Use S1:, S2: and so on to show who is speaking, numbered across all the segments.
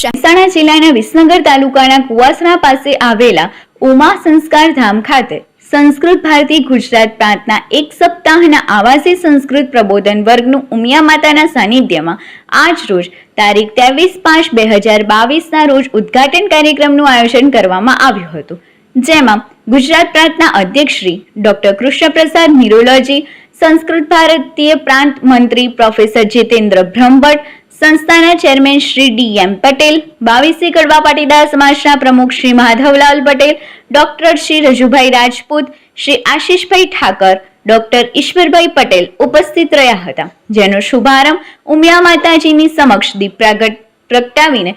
S1: મહેસાણા જિલ્લાના વિસનગર તાલુકાના કુવાસણા પાસે આવેલા ઉમા સંસ્કાર ધામ ખાતે સંસ્કૃત ભારતી ગુજરાત પ્રાંતના એક સપ્તાહના આવાસી સંસ્કૃત પ્રબોધન વર્ગનું ઉમિયા માતાના સાનિધ્યમાં આજ રોજ તારીખ 23/5/2022ના રોજ ઉદ્ઘાટન કાર્યક્રમનું આયોજન કરવામાં આવ્યું હતું, જેમાં ગુજરાત પ્રાંતના અધ્યક્ષ શ્રી ડોક્ટર કૃષ્ણપ્રસાદ નિરોલોજી, સંસ્કૃત ભારતીય પ્રાંત મંત્રી પ્રોફેસર જીતેન્દ્ર બ્રહ્મભટ્ટ, સંસ્થાના ચેરમેન શ્રી ડી.એમ. પટેલ, બાવીસી કડવા પાટીદાર સમાજના પ્રમુખ શ્રી માધવલાલ પટેલ, ડોક્ટર શ્રી રજુભાઈ રાજપૂત, શ્રી આશીષભાઈ ઠાકર, ડોક્ટર ઈશ્વરભાઈ પટેલ ઉપસ્થિત રહ્યા હતા, જેનો શુભારંભ ઉમિયા માતાજીની સમક્ષ દીપ પ્રગટાવીને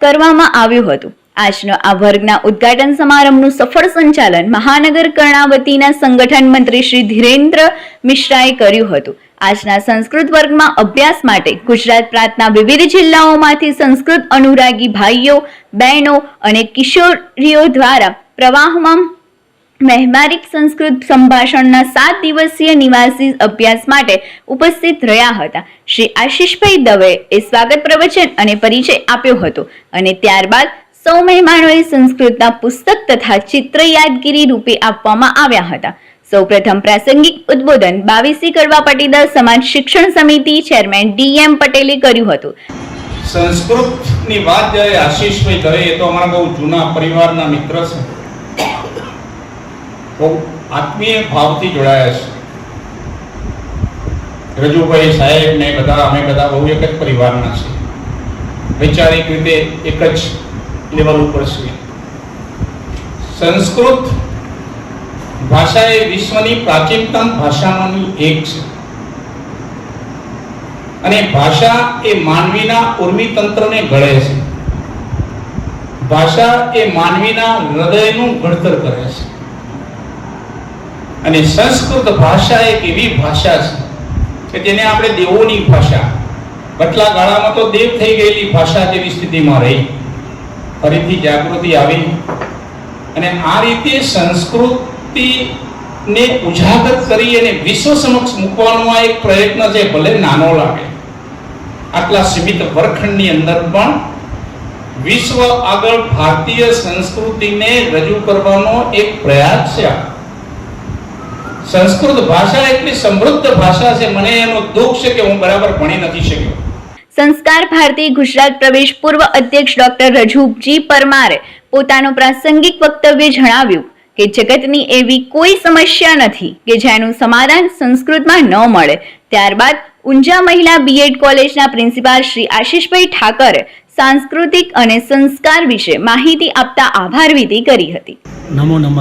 S1: કરવામાં આવ્યું હતું। આજનો આ વર્ગના ઉદ્ઘાટન સમારંભનું સફળ સંચાલન મહાનગર કર્ણાવતીના સંગઠન મંત્રી શ્રી ધીરેન્દ્ર મિશ્રાએ કર્યું હતું। આજના સંસ્કૃત વર્ગમાં અભ્યાસ માટે ગુજરાત પ્રાંતના વિવિધ જિલ્લાઓમાંથી સંસ્કૃત અનુરાગી ભાઈઓ, બહેનો અને કિશોરીઓ દ્વારા પ્રવાહમાં વ્યવહારિક સંસ્કૃત સંભાષણના 7 દિવસીય નિવાસી અભ્યાસ માટે ઉપસ્થિત રહ્યા હતા। શ્રી આશીષભાઈ દવેએ સ્વાગત પ્રવચન અને પરિચય આપ્યો હતો અને ત્યારબાદ સૌ મહેમાનોએ સંસ્કૃતના પુસ્તક તથા ચિત્ર યાદગીરી રૂપે આપવામાં આવ્યા હતા। સૌપ્રથમ પ્રાસંગિક ઉદ્બોધન બાવીસી કડવા પાટીદાર સમાજ શિક્ષણ સમિતિ ચેરમેન ડી.એમ. પટેલે કર્યું હતું।
S2: સંસ્કૃતની વાત જ્યારે આશીષભાઈ દવે, એ તો અમારા બહુ જૂના પરિવારના મિત્ર છે, બહુ આત્મીય ભાવથી જોડાયા છે। રજુભાઈ સાહેબ ને બધા અમે બધા બહુ એક જ પરિવારના છે, વૈચારિક રીતે એક જ લેવલ ઉપર છે। સંસ્કૃત ભાષા એ વિશ્વની પ્રાચીનતમ ભાષામાંની એક છે અને ભાષા એ માનવીના ઉર્મિતંત્રને ઘડે છે। ભાષા એ માનવીના હૃદયનું ઘડતર કરે છે અને સંસ્કૃત ભાષા એક એવી ભાષા છે કે જેને આપણે દેવોની ભાષા, કેટલા ગાળામાં તો દેવ થઈ ગયેલી ભાષા જેવી સ્થિતિમાં રહી, ફરીથી જાગૃતિ આવી અને આ રીતે સંસ્કૃતિને ઉજાગર કરી અને વિશ્વ સમક્ષ મૂકવાનો આ એક પ્રયત્ન છે। ભલે નાનો લાગે, આટલા સીમિત વર્ગખંડની અંદર પણ વિશ્વ આગળ ભારતીય સંસ્કૃતિને રજૂ કરવાનો એક પ્રયાસ છે। સંસ્કૃત ભાષા એટલી સમૃદ્ધ ભાષા છે, મને એનો દુઃખ છે કે હું બરાબર ભણી નથી શક્યો।
S1: સંસ્કાર ભારતી ગુજરાત પ્રદેશ પૂર્વ અધ્યક્ષ ડોક્ટર રજુજી પરમારે પોતાનું પ્રાસંગિક વક્તવ્ય જણાવ્યું કે જગતની એવી કોઈ સમસ્યા નથી કે જેનું સમાધાન સંસ્કૃતમાં ન મળે। ત્યારબાદ ઊંઝા મહિલા બીએડ કોલેજના પ્રિન્સિપાલ શ્રી આશીષભાઈ ઠાકરે સાંસ્કૃતિક અને સંસ્કાર વિશે માહિતી આપતા આભાર વિધિ કરી હતી।
S3: નમો નમઃ।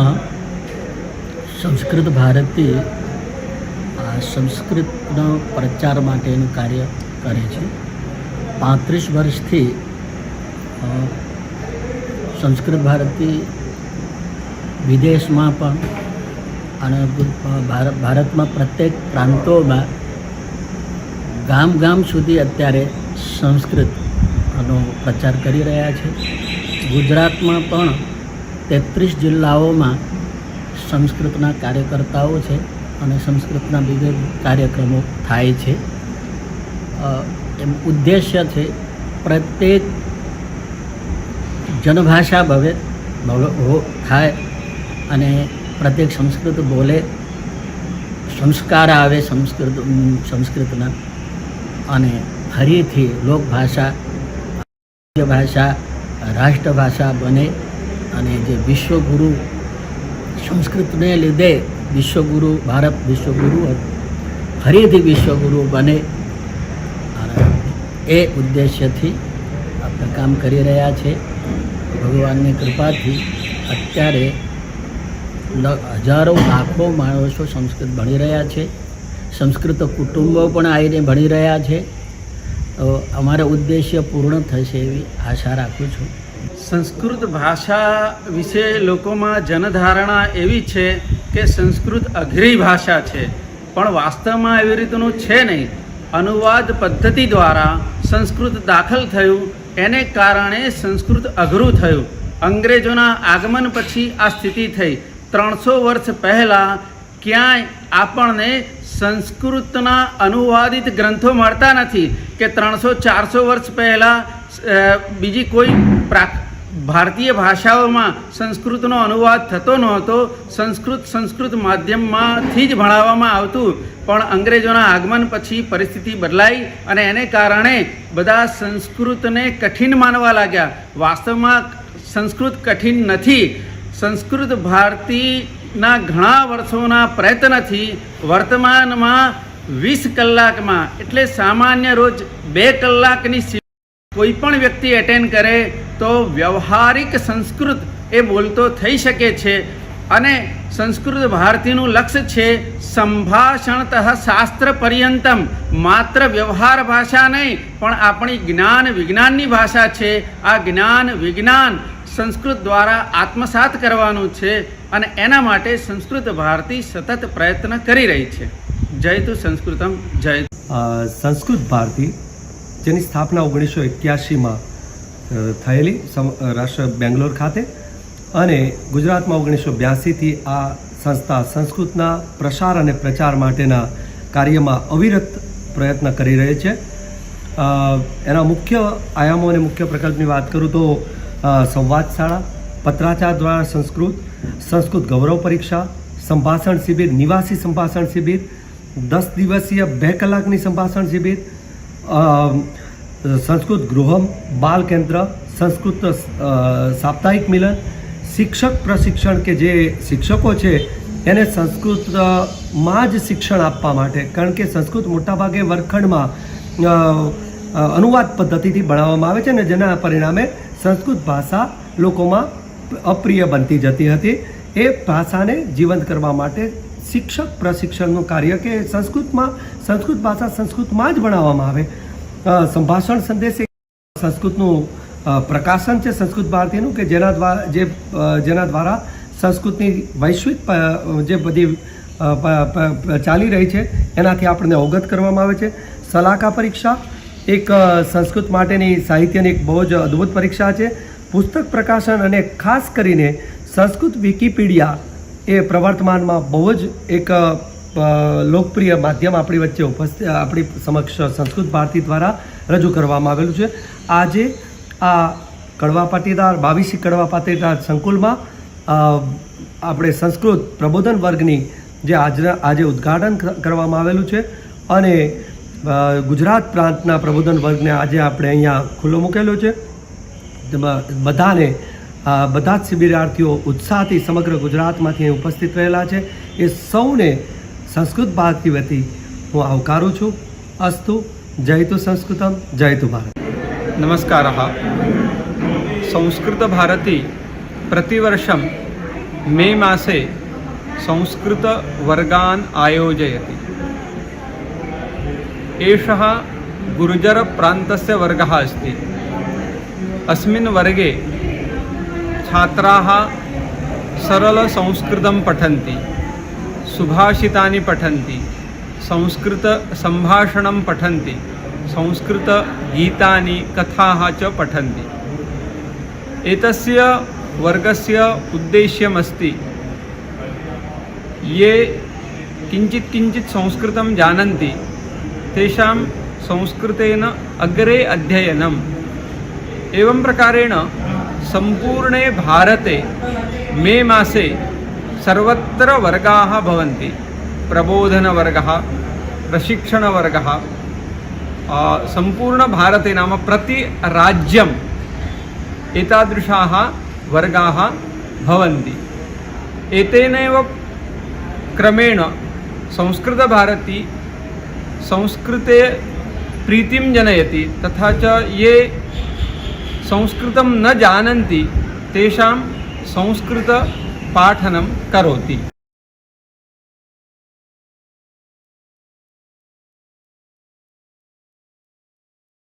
S3: સંસ્કૃત ભારતી સંસ્કૃતનો પ્રચાર માટેનું કાર્ય કરે છે। 35 વર્ષથી સંસ્કૃત ભારતી વિદેશમાં પણ અને ભારતમાં પ્રત્યેક પ્રાંતોમાં ગામ સુધી અત્યારે સંસ્કૃતનો પ્રચાર કરી રહ્યા છે। ગુજરાતમાં પણ 33 જિલ્લાઓમાં સંસ્કૃતના કાર્યકર્તાઓ છે અને સંસ્કૃતના વિવિધ કાર્યક્રમો થાય છે। એમ ઉદ્દેશ્ય છે પ્રત્યેક જનભાષા થાય અને પ્રત્યેક સંસ્કૃત બોલે, સંસ્કાર આવે સંસ્કૃતના અને ફરીથી લોકભાષા, ભાષા, રાષ્ટ્રભાષા બને અને જે વિશ્વગુરુ સંસ્કૃતને લીધે વિશ્વગુરુ, ભારત વિશ્વગુરુ ફરીથી વિશ્વગુરુ બને, એ ઉદ્દેશ્યથી આપણે કામ કરી રહ્યા છે। ભગવાનની કૃપાથી અત્યારે હજારો લાખો માણસો સંસ્કૃત ભણી રહ્યા છે। સંસ્કૃત કુટુંબો પણ આવીને ભણી રહ્યા છે। તો અમારો ઉદ્દેશ્ય પૂર્ણ થશે એવી આશા રાખું છું।
S4: સંસ્કૃત ભાષા વિશે લોકોમાં જનધારણા એવી છે કે સંસ્કૃત અઘરી ભાષા છે, પણ વાસ્તવમાં એવી રીતનું છે નહીં। અનુવાદ પદ્ધતિ દ્વારા સંસ્કૃત દાખલ થયું, એને કારણે સંસ્કૃત અઘરું થયું। અંગ્રેજોના આગમન પછી આ સ્થિતિ થઈ। 300 વર્ષ પહેલાં ક્યાંય આપણને સંસ્કૃતના અનુવાદિત ગ્રંથો મળતા નથી કે 300-400 વર્ષ પહેલાં બીજી કોઈ ભારતીય ભાષાઓમાં સંસ્કૃતનો અનુવાદ થતો નહોતો. સંસ્કૃત માધ્યમમાંથી જ ભણાવવામાં આવતું, પણ અંગ્રેજોના આગમન પછી પરિસ્થિતિ બદલાઈ અને એને કારણે બધા સંસ્કૃતને કઠિન માનવા લાગ્યા. વાસ્તવમાં સંસ્કૃત કઠિન નથી. સંસ્કૃત ભારતીના ઘણા વર્ષોના પ્રયત્નથી વર્તમાનમાં 20 કલાકમાં, એટલે સામાન્ય રોજ 2 કલાકની કોઈ પણ વ્યક્તિ એટેન્ડ કરે તો વ્યવહારિક સંસ્કૃત એ બોલતો થઈ શકે છે. અને સંસ્કૃત ભારતીનું લક્ષ્ય છે સંભાષણતઃ શાસ્ત્ર પર્યંતમ. માત્ર વ્યવહાર ભાષા નહીં, પણ આપણી જ્ઞાન વિજ્ઞાનની ભાષા છે. આ જ્ઞાન વિજ્ઞાન સંસ્કૃત દ્વારા આત્મસાત કરવાનું છે અને એના માટે સંસ્કૃત ભારતી સતત પ્રયત્ન કરી રહી છે. જયતુ સંસ્કૃતમ જય.
S5: સંસ્કૃત ભારતી જેની સ્થાપના 1981માં થયેલી રાષ્ટ્ર બેંગ્લોર ખાતે, અને ગુજરાતમાં 1982થી આ સંસ્થા સંસ્કૃતના પ્રસાર અને પ્રચાર માટેના કાર્યમાં અવિરત પ્રયત્ન કરી રહી છે. એના મુખ્ય આયામો અને મુખ્ય પ્રકલ્પની વાત કરું તો સંવાદ શાળા, પત્રાચાર દ્વારા સંસ્કૃત ગૌરવ પરીક્ષા, સંભાષણ શિબિર, નિવાસી સંભાષણ શિબિર, 10 દિવસીય 2 કલાકની સંભાષણ શિબિર, સંસ્કૃત ગૃહમ, બાલ કેન્દ્ર, સંસ્કૃત સાપ્તાહિક મિલન, શિક્ષક પ્રશિક્ષણ કે જે શિક્ષકો છે એને સંસ્કૃતમાં જ શિક્ષણ આપવા માટે, કારણ કે સંસ્કૃત મોટાભાગે વર્ગખંડમાં અનુવાદ પદ્ધતિથી ભણાવવામાં આવે છે ને જેના પરિણામે સંસ્કૃત ભાષા લોકોમાં અપ્રિય બનતી જતી હતી. એ ભાષાને જીવંત કરવા માટે શિક્ષક પ્રશિક્ષણનું કાર્ય કે સંસ્કૃત ભાષા સંસ્કૃતમાં જ ભણાવવામાં આવે. સંભાષણ સંદેશ એ સંસ્કૃતનું પ્રકાશન છે સંસ્કૃત ભારતીનું, કે જેના દ્વારા સંસ્કૃતની વૈશ્વિક જે બધી ચાલી રહી છે એનાથી આપણને અવગત કરવામાં આવે છે. સલાહકાર પરીક્ષા એક સંસ્કૃત માટેની સાહિત્યની એક બહુ જ અદ્ભુત પરીક્ષા છે. પુસ્તક પ્રકાશન અને ખાસ કરીને સંસ્કૃત વિકિપીડિયા એ પ્રવર્તમાનમાં બહુ જ એક લોકપ્રિય માધ્યમ આપણી વચ્ચે આપણી સમક્ષ સંસ્કૃત ભારતી દ્વારા રજૂ કરવામાં આવેલું છે. આજે આ કડવા પાટીદાર 22 કડવા પાટીદાર સંકુલમાં આપણે સંસ્કૃત પ્રબોધન વર્ગની જે આજે ઉદ્ઘાટન કરવામાં આવેલું છે, અને ગુજરાત પ્રાંતના પ્રબોધન વર્ગને આજે આપણે અહીંયા ખુલ્લો મૂકેલો છે. બધા જ શિબિરાર્થીઓ ઉત્સાહથી સમગ્ર ગુજરાતમાંથી ઉપસ્થિત રહેલા છે. એ સૌને સંસ્કૃત ભારતી વતી હું આવકારું છું. અસ્તુ. જયતુ સંસ્કૃતમ, જયતુ ભારત.
S6: नमस्कारः. संस्कृतभारती प्रतिवर्षं मे मासे संस्कृतवर्गान् आयोजयति. एषः गुर्जरप्रान्तस्य वर्गः अस्ति. अस्मिन् वर्गे छात्राः सरलसंस्कृतं पठन्ति, सुभाषितानि पठन्ति, संस्कृतसम्भाषणं पठन्ति, संस्कृतगीतानि कथाः च पठन्ति. एतस्य वर्गस्य उद्देश्यमस्ति ये किञ्चित् संस्कृतं जानन्ति तेषां संस्कृतेन अग्रे अध्ययनम्. एवं प्रकारेण सम्पूर्णे भारते मे मासे सर्वत्र वर्गाः भवन्ति. प्रबोधनवर्गः, प्रशिक्षणवर्गः, सम्पूर्णभारते नाम प्रतिराज्यम् एतादृशाः वर्गाः भवन्ति. एतेनैव क्रमेण संस्कृतभारती संस्कृते प्रीतिं जनयति, तथा च ये संस्कृतं न जानन्ति तेषां संस्कृतपाठनं करोति.